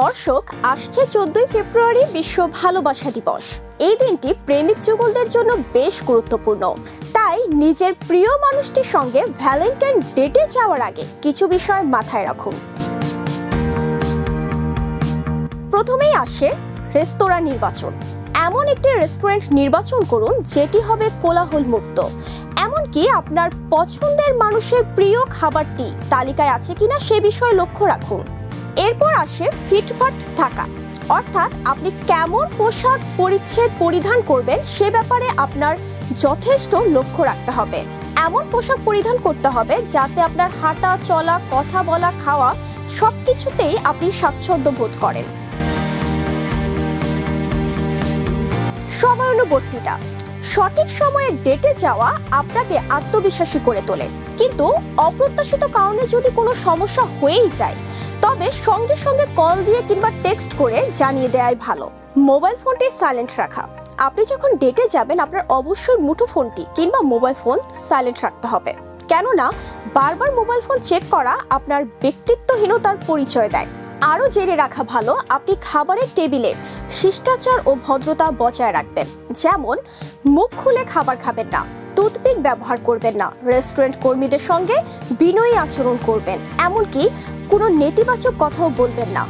দর্শক, আসছে 14ই ফেব্রুয়ারি বিশ্ব ভালোবাসা দিবস। এই দিনটি প্রেমিক যুগলদের জন্য বেশ গুরুত্বপূর্ণ। তাই নিজের প্রিয় মানুষটির সঙ্গে ভ্যালেন্টাইন ডেটে যাওয়ার আগে কিছু বিষয় মাথায় রাখুন। প্রথমেই আসে রেস্তোরাঁ নির্বাচন। এমন একটি রেস্টুরেন্ট নির্বাচন করুন যেটি হবে কোলাহল মুক্ত। এমনকি আপনার পছন্দের মানুষের প্রিয় খাবারটি তালিকায় আছে কিনা সে বিষয়ে লক্ষ্য রাখুন। এরপর আসে ফিটফাট থাকা, অর্থাৎ আপনি কেমন পোশাক পরিচ্ছদ পরিধান করবেন সে ব্যাপারে আপনার যথেষ্ট লক্ষ্য রাখতে হবে। এমন পোশাক পরিধান করতে হবে যাতে আপনার হাঁটা চলা, কথা বলা, খাওয়া সবকিছুতেই আপনি স্বাচ্ছন্দ্য বোধ করেন। সময়ানুবর্তিতা। সঠিক সময়ে ডেটে যাওয়া আপনাকে আত্মবিশ্বাসী করে তোলে, কিন্তু অপ্রত্যাশিত কারণে যদি কোনো সমস্যা হয়েই যায় তবে সঙ্গে সঙ্গে কল দিয়ে কিংবা টেক্সট করে জানিয়ে দেওয়াই ভালো। মোবাইল ফোনটি সাইলেন্ট রাখা। আপনি যখন ডেটে যাবেন আপনার অবশ্যই মুঠোফোনটি কিংবা মোবাইল ফোন সাইলেন্ট রাখতে হবে, কেননা বারবার মোবাইল ফোন চেক করা আপনার ব্যক্তিত্বহীনতার পরিচয় দেয়। আরও জেনে রাখা ভালো আপনি খাবারের টেবিলে শিষ্টাচার ও ভদ্রতা বজায় রাখবেন, যেমন মুখ খুলে খাবার খাবেন না, টুথপিক ব্যবহার করবেন না, রেস্টুরেন্ট কর্মীদের সঙ্গে বিনয়ী আচরণ করবেন, এমনকি কোনো নেতিবাচক কথাও বলবেন না।